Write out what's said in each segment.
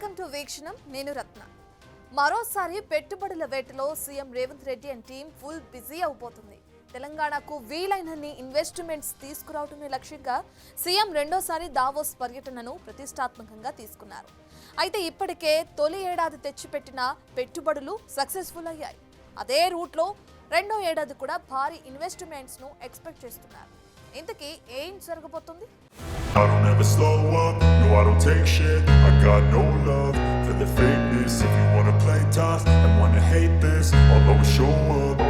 Welcome to వీక్షణం. నేను రత్న. మరోసారి పెట్టుబడుల వేటలో CM Revanth Reddy and team full busy అయిపోతుంది. తెలంగాణకు వీలైనన్ని ఇన్వెస్ట్మెంట్స్ తీసుకురావడమే లక్ష్యంగా సీఎం రెండోసారి దావోస్ పర్యటనను ప్రతిష్టాత్మకంగా తీసుకున్నారు. అయితే ఇప్పటికే తొలి ఏడాది తెచ్చిపెట్టిన పెట్టుబడులు సక్సెస్ఫుల్ అయ్యాయి. అదే రూట్లో రెండో ఏడాది కూడా భారీ ఇన్వెస్ట్మెంట్స్ ను ఎక్స్పెక్ట్ చేస్తున్నారు. ఇంతకీ ఏం జరగబోతుంది? I don't ever slow up, no I don't take shit. I got no love for the fakeness. If you wanna play tough and wanna hate this, I'll always show up.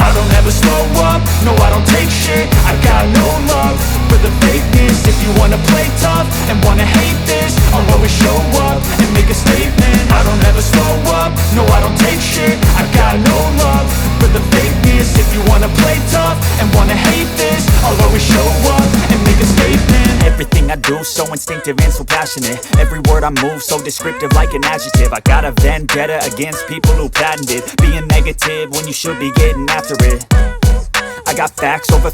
I don't ever slow up, no I don't take shit. I got no love for the fakeness. If you wanna play tough and wanna hate this, I'll always show up and make a statement. I don't ever slow up, no I don't take shit. I got no love for the fakeness. If you wanna play tough and wanna hate this, I'll always show up and make a statement. Everything I do so instinctive and so passionate. Every word I move so descriptive like an adjective. I got a vendetta against people who patented being negative when you should be getting after it. I got facts over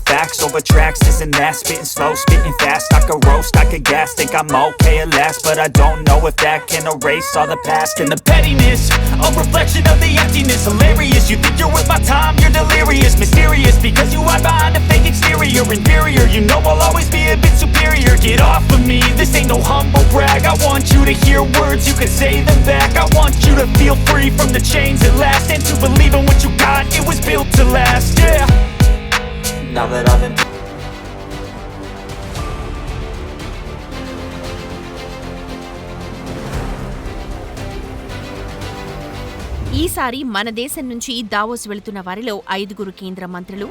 tracks, this and that. Spitting slow, spitting fast. I could roast, I could gas. Think I'm okay at last, but I don't know if that can erase all the past. And the pettiness, a reflection of the emptiness. Hilarious, you think you're worth my time, you're delirious. Mysterious, because you hide behind a fake exterior. Inferior, you know I'll always be a bit superior. Get off of me, this ain't no humble brag. I want you to hear words, you can say them back. I want you to feel free from the chains at last, and to believe in what you got, it was built to last, yeah. Now that I've been ఈసారి మన దేశం నుంచి Davos వెళుతున్న వారిలో 5 కేంద్ర మంత్రులు,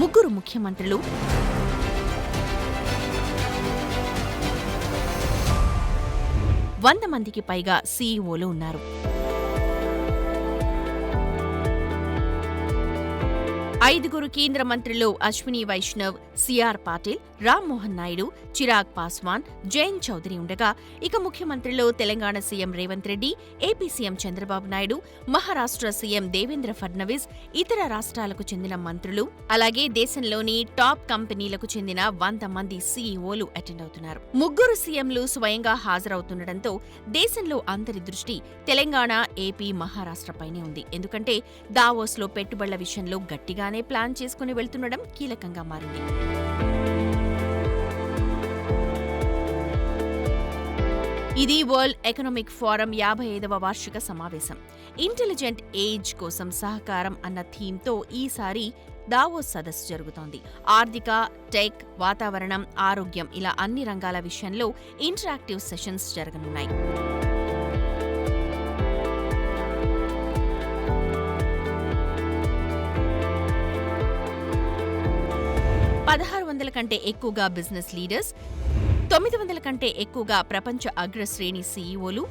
3 ముఖ్యమంత్రులు, 100 మందికి పైగా సీఈఓలు ఉన్నారు. 5 కేంద్ర మంత్రులు అశ్విని వైష్ణవ్, సిఆర్ పాటిల్, రామ్ మోహన్ నాయుడు, చిరాగ్ పాస్వాన్, జయంత్ చౌదరి ఉండగా, ఇక ముఖ్యమంత్రులు Telangana CM Revanth Reddy, AP CM Chandrababu Naidu, Maharashtra CM Devendra Fadnavis, ఇతర రాష్ట్రాలకు చెందిన మంత్రులు, అలాగే దేశంలోని టాప్ కంపెనీలకు చెందిన 100 మంది సీఈఓలు అటెండ్ అవుతున్నారు. 3 సీఎంలు స్వయంగా హాజరవుతుండటంతో దేశంలో అందరి దృష్టి తెలంగాణ, ఏపీ, మహారాష్ట్రపైనే ఉంది. ఎందుకంటే దావోస్లో పెట్టుబడుల విషయంలో గట్టిగానే ప్లాన్ చేసుకుని వెళ్తుండడం కీలకంగా మారింది. ఇది వరల్డ్ ఎకనామిక్ ఫోరం 55వ వార్షిక సమావేశం. ఇంటెలిజెంట్ ఏజ్ కోసం సహకారం అన్న థీమ్తో ఈసారి దావోస్ సదస్సు జరుగుతోంది. ఆర్థిక, టెక్, వాతావరణం, ఆరోగ్యం ఇలా అన్ని రంగాల విషయంలో ఇంటరాక్టివ్ సెషన్స్ జరగనున్నాయి. 1600 కంటే ఎక్కువగా బిజినెస్ లీడర్స్, 900 కంటే ఎక్కువగా ప్రపంచ అగ్రశ్రేణి సీఈఓలు,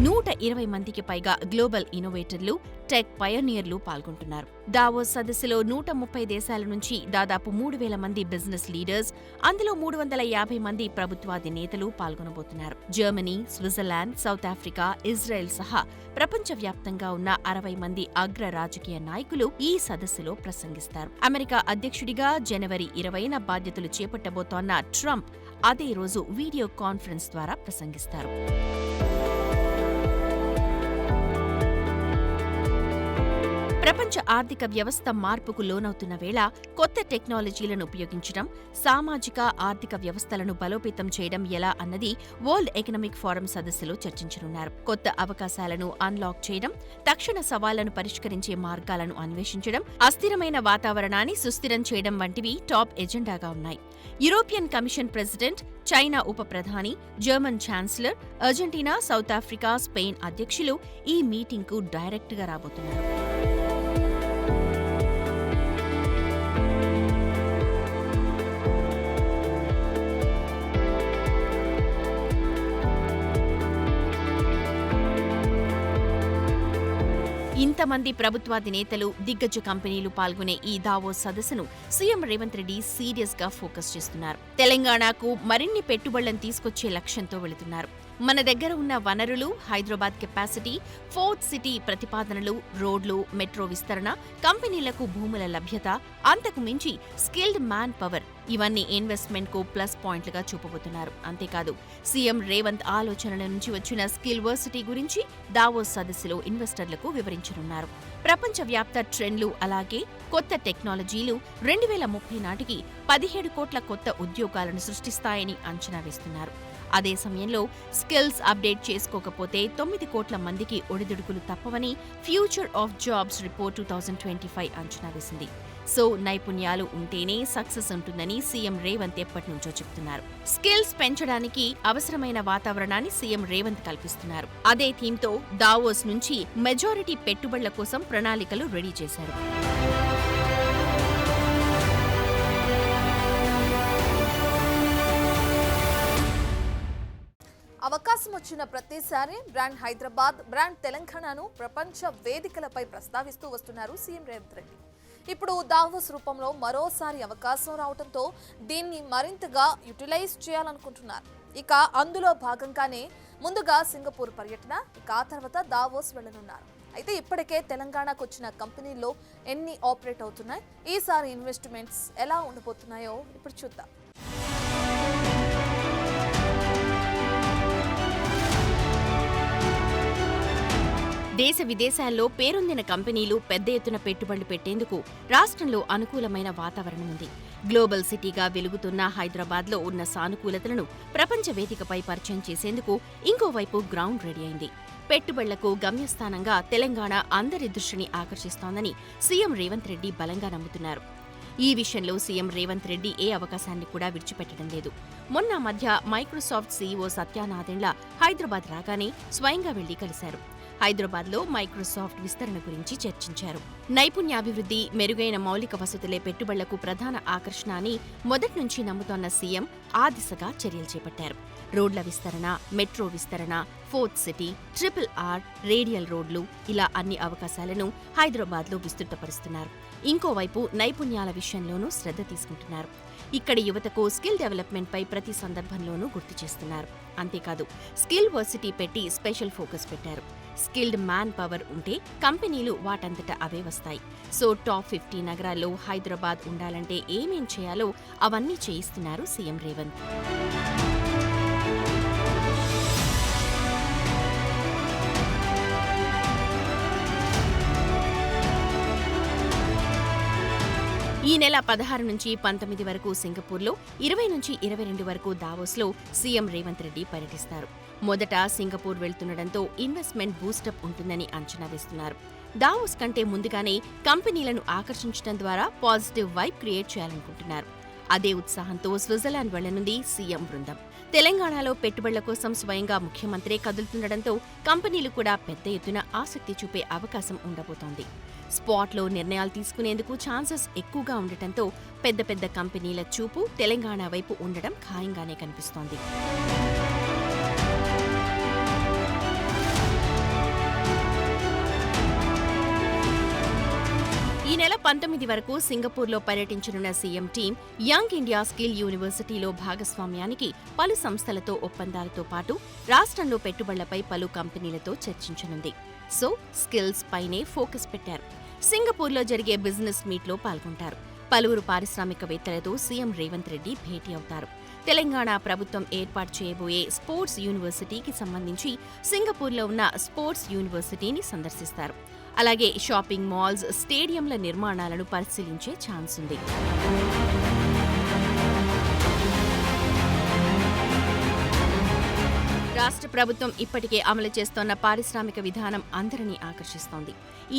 120 మందికి పైగా గ్లోబల్ ఇన్నోవేటర్లు, టెక్ పయోనియర్లు పాల్గొంటున్నారు. దావోస్ సదస్సులో 130 దేశాల నుంచి దాదాపు 3000 మంది బిజినెస్ లీడర్స్, అందులో 350 మంది ప్రభుత్వాధినేతలు పాల్గొనబోతున్నారు. Germany, Switzerland, South Africa, Israel సహా ప్రపంచవ్యాప్తంగా ఉన్న 60 మంది అగ్ర రాజకీయ నాయకులు ఈ సదస్సులో ప్రసంగిస్తారు. అమెరికా అధ్యక్షుడిగా జనవరి 20న బాధ్యతలు చేపట్టబోతోన్న ట్రంప్ అదే రోజు వీడియో కాన్ఫరెన్స్ ద్వారా ప్రసంగిస్తారు. ప్రపంచ ఆర్థిక వ్యవస్థ మార్పుకు లోనవుతున్న వేళ కొత్త టెక్నాలజీలను ఉపయోగించడం, సామాజిక ఆర్థిక వ్యవస్థలను బలోపేతం చేయడం ఎలా అన్నది వరల్డ్ ఎకనామిక్ ఫోరం సదస్సులో చర్చించనున్నారు. కొత్త అవకాశాలను అన్లాక్ చేయడం, తక్షణ సవాళ్లను పరిష్కరించే మార్గాలను అన్వేషించడం, అస్థిరమైన వాతావరణాన్ని సుస్థిరం చేయడం వంటివి టాప్ ఎజెండాగా ఉన్నాయి. యూరోపియన్ కమిషన్ ప్రెసిడెంట్, చైనా ఉప ప్రధాని, German chancellor, Argentina, south Africa, Spain అధ్యక్షులు ఈ మీటింగ్కు డైరెక్ట్గా రాబోతున్నారు. ఇంతమంది ప్రభుత్వాధినేతలు, దిగ్గజ కంపెనీలు పాల్గొనే ఈ దావోస్ సదస్సును సీఎం రేవంత్ రెడ్డి సీరియస్ గా ఫోకస్ చేస్తున్నారు. తెలంగాణకు మరిన్ని పెట్టుబడులను తీసుకొచ్చే లక్ష్యంతో వెళుతున్నారు. మన దగ్గర ఉన్న వనరులు, హైదరాబాద్ కెపాసిటీ, ఫోర్త్ సిటీ ప్రతిపాదనలు, రోడ్లు, మెట్రో విస్తరణ, కంపెనీలకు భూముల లభ్యత, అంతకు మించి స్కిల్డ్ మ్యాన్ పవర్ ఇవన్నీ ఇన్వెస్ట్మెంట్ కు ప్లస్ పాయింట్లుగా చూపబోతున్నారు. అంతేకాదు సీఎం రేవంత్ ఆలోచనల నుంచి వచ్చిన స్కిల్ వర్సిటీ గురించి దావోస్ సదస్సులో ఇన్వెస్టర్లకు వివరించనున్నారు. ప్రపంచవ్యాప్త ట్రెండ్లు అలాగే కొత్త టెక్నాలజీలు 2030 నాటికి 17 కోట్ల కొత్త ఉద్యోగాలను సృష్టిస్తాయని అంచనా వేస్తున్నారు. అదే సమయంలో స్కిల్స్ అప్డేట్ చేసుకోకపోతే 9 కోట్ల మందికి ఒడిదుడుకులు తప్పవని ఫ్యూచర్ ఆఫ్ జాబ్స్ రిపోర్ట్ 2025 అంచనా వేసింది. సో నైపుణ్యాలు ఉంటేనే సక్సెస్ ఉంటుందని సీఎం రేవంత్ ఎప్పటినుంచో చెప్తున్నారు. స్కిల్స్ పెంచడానికి అవసరమైన వాతావరణాన్ని సీఎం రేవంత్ కల్పిస్తున్నారు. అదే థీమ్తో దావోస్ నుంచి మెజారిటీ పెట్టుబడుల కోసం ప్రణాళికలు రెడీ చేశారు. అవకాశం వచ్చిన ప్రతిసారి బ్రాండ్ హైదరాబాద్, బ్రాండ్ తెలంగాణను ప్రపంచ వేదికలపై ప్రస్తావిస్తూ వస్తున్నారు సీఎం రేవంత్ రెడ్డి. ఇప్పుడు దావోస్ రూపంలో మరోసారి అవకాశం రావడంతో దీన్ని మరింతగా యూటిలైజ్ చేయాలనుకుంటున్నారు. ఇక అందులో భాగంగానే ముందుగా సింగపూర్ పర్యటన, ఇక ఆ తర్వాత దావోస్ వెళ్లనున్నారు. అయితే ఇప్పటికే తెలంగాణకు వచ్చిన కంపెనీల్లో ఎన్ని ఆపరేట్ అవుతున్నాయి, ఈసారి ఇన్వెస్ట్మెంట్స్ ఎలా ఉండబోతున్నాయో ఇప్పుడు చూద్దాం. దేశ విదేశాల్లో పేరొందిన కంపెనీలు పెద్ద ఎత్తున పెట్టుబడులు పెట్టేందుకు రాష్ట్రంలో అనుకూలమైన వాతావరణం ఉంది. గ్లోబల్ సిటీగా వెలుగుతున్న హైదరాబాద్లో ఉన్న సానుకూలతలను ప్రపంచ వేదికపై పరిచయం చేసేందుకు ఇంకోవైపు గ్రౌండ్ రెడీ అయింది. పెట్టుబడులకు గమ్యస్థానంగా తెలంగాణ అందరి దృష్టిని ఆకర్షిస్తోందని సీఎం రేవంత్ రెడ్డి బలంగా నమ్ముతున్నారు. ఈ విషయంలో సీఎం రేవంత్ రెడ్డి ఏ అవకాశాన్ని కూడా విడిచిపెట్టడం లేదు. మొన్న మధ్య మైక్రోసాఫ్ట్ సీఈఓ సత్య నాదెండ్ల హైదరాబాద్ రాగానే స్వయంగా వెళ్లి కలిశారు. హైదరాబాద్లో మైక్రోసాఫ్ట్ విస్తరణ గురించి చర్చించారు. నైపుణ్యాభివృద్ధి, మెరుగైన మౌలిక వసతులే పెట్టుబడులకు ప్రధాన ఆకర్షణ అని మొదటి నుంచి నమ్ముతోన్న సీఎం ఆ దిశగా చర్యలు చేపట్టారు. రోడ్ల విస్తరణ, మెట్రో విస్తరణ, ఫోర్త్ సిటీ, RRR, రేడియల్ రోడ్లు ఇలా అన్ని అవకాశాలను హైదరాబాద్లో విస్తృతపరుస్తున్నారు. ఇంకోవైపు నైపుణ్యాల విషయంలోనూ శ్రద్ధ తీసుకుంటున్నారు. ఇక్కడి యువతకు స్కిల్ డెవలప్మెంట్పై ప్రతి సందర్భంలోనూ గుర్తు చేస్తున్నారు. అంతేకాదు స్కిల్ వర్సిటీ పెట్టి స్పెషల్ ఫోకస్ పెట్టారు. స్కిల్డ్ మ్యాన్ పవర్ ఉంటే కంపెనీలు వాటంతట అవే వస్తాయి. సో టాప్ 50 నగరాల్లో హైదరాబాద్ ఉండాలంటే ఏమేం చేయాలో అవన్నీ చేయిస్తున్నారు సీఎం రేవంత్. ఈ నెల 16 నుంచి 19 వరకు సింగపూర్లో, 20 నుంచి 22 వరకు దావోస్లో సీఎం రేవంత్ రెడ్డి పర్యటిస్తారు. మొదట సింగపూర్ వెళ్తుండటంతో ఇన్వెస్ట్మెంట్ బూస్టప్ ఉంటుందని అంచనా వేస్తున్నారు. దావోస్ కంటే ముందుగానే కంపెనీలను ఆకర్షించడం ద్వారా పాజిటివ్ వైబ్ క్రియేట్ చేయాలనుకుంటున్నారు. అదే ఉత్సాహంతో స్విట్జర్లాండ్ వెళ్లనుంది సీఎం బృందం. తెలంగాణలో పెట్టుబడుల కోసం స్వయంగా ముఖ్యమంత్రే కదులుతుండటంతో కంపెనీలు కూడా పెద్ద ఎత్తున ఆసక్తి చూపే అవకాశం ఉండబోతోంది. స్పాట్లో నిర్ణయాలు తీసుకునేందుకు ఛాన్సెస్ ఎక్కువగా ఉండటంతో పెద్ద పెద్ద కంపెనీల చూపు తెలంగాణ వైపు ఉండడం ఖాయంగానే కనిపిస్తోంది. ఈ నెల 19 వరకు సింగపూర్లో పర్యటించనున్న CM team Young India Skill యూనివర్సిటీలో భాగస్వామ్యానికి పలు సంస్థలతో ఒప్పందాలతో పాటు రాష్ట్రంలో పెట్టుబడులపై పలు కంపెనీలతో చర్చించనుంది. సో స్కిల్స్ పైనే ఫోకస్ పెట్టారు. సింగపూర్లో జరిగే బిజినెస్ మీట్లో పాల్గొంటారు. పలువురు పారిశ్రామికవేత్తలతో సీఎం రేవంత్ రెడ్డి భేటీ అవుతారు. తెలంగాణ ప్రభుత్వం ఏర్పాటు చేయబోయే స్పోర్ట్స్ యూనివర్సిటీకి సంబంధించి సింగపూర్లో ఉన్న స్పోర్ట్స్ యూనివర్సిటీని సందర్శిస్తారు. అలాగే షాపింగ్ మాల్స్, స్టేడియంల నిర్మాణాలను పరిశీలించే ఛాన్స్ ఉంది. రాష్ట్ర ప్రభుత్వం ఇప్పటికే అమలు చేస్తోన్న పారిశ్రామిక విధానం అందరినీ ఆకర్షిస్తోంది.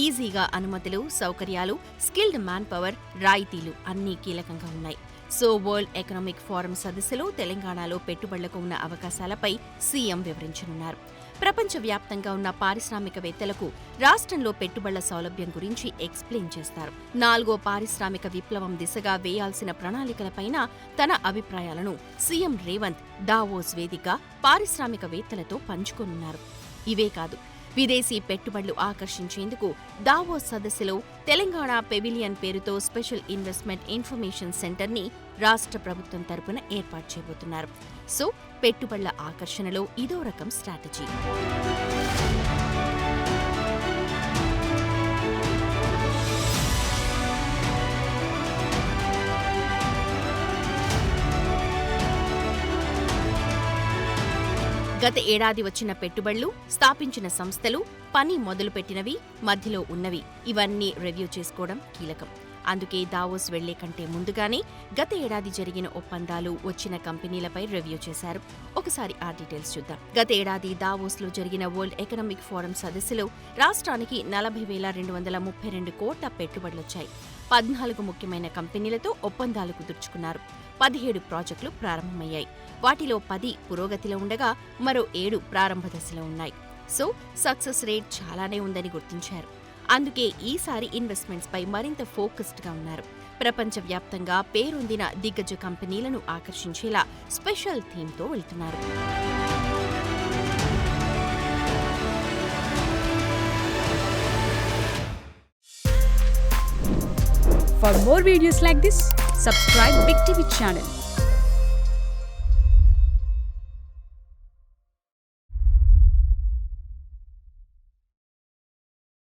ఈజీగా అనుమతులు, సౌకర్యాలు, స్కిల్డ్ మ్యాన్ పవర్, రాయితీలు అన్నీ కీలకంగా ఉన్నాయి. సో వరల్డ్ ఎకనామిక్ ఫోరం సదస్సులో తెలంగాణలో పెట్టుబడులకు ఉన్న అవకాశాలపై సీఎం వివరించనున్నారు. ప్రపంచవ్యాప్తంగా ఉన్న పారిశ్రామికవేత్తలకు రాష్ట్రంలో పెట్టుబడుల సౌలభ్యం గురించి ఎక్స్ప్లెయిన్ చేస్తారు. 4వ పారిశ్రామిక విప్లవం దిశగా వేయాల్సిన ప్రణాళికలపైన తన అభిప్రాయాలను సీఎం రేవంత్ దావోస్ వేదికగా పారిశ్రామికవేత్తలతో పంచుకోనున్నారు. ఇవే కాదు, విదేశీ పెట్టుబడులు ఆకర్షించేందుకు దావోస్ సదస్సులో తెలంగాణ పెవిలియన్ పేరుతో స్పెషల్ ఇన్వెస్ట్మెంట్ ఇన్ఫర్మేషన్ సెంటర్ని రాష్ట్ర ప్రభుత్వం తరపున ఏర్పాటు చేయబోతున్నారు. సో పెట్టుబడుల ఆకర్షణలో ఇదో రకం స్ట్రాటజీ. గత ఏడాది వచ్చిన పెట్టుబడులు, స్థాపించిన సంస్థలు, పని మొదలుపెట్టినవి, మధ్యలో ఉన్నవి ఇవన్నీ రివ్యూ చేసుకోవడం కీలకం. అందుకే దావోస్ వెళ్లే కంటే ముందుగానే గత ఏడాది జరిగిన ఒప్పందాలు, వచ్చిన కంపెనీలపై రివ్యూ చేశారు. ఒకసారి ఆ డీటెయిల్స్ చూద్దాం. గత ఏడాది దావోస్లో జరిగిన వరల్డ్ ఎకనామిక్ ఫోరం సదస్సులో రాష్ట్రానికి 40,232 కోట్ల పెట్టుబడులొచ్చాయి. 14 ముఖ్యమైన కంపెనీలతో ఒప్పందాలు కుదుర్చుకున్నారు. 17 ప్రాజెక్టులు ప్రారంభమయ్యాయి. వాటిలో 10 పురోగతిలో ఉండగా మరో 7 ప్రారంభ దశలో ఉన్నాయి. సో సక్సెస్ రేట్ చాలానే ఉందని గుర్తించారు. అందుకే ఈసారి ఇన్వెస్ట్మెంట్స్ పై మరింత ఫోకస్డ్గా ఉన్నారు. ప్రపంచవ్యాప్తంగా పేరొందిన దిగ్గజ కంపెనీలను ఆకర్షించేలా స్పెషల్ థీమ్తో వెళ్తున్నారు. For more videos like this, subscribe Big TV channel.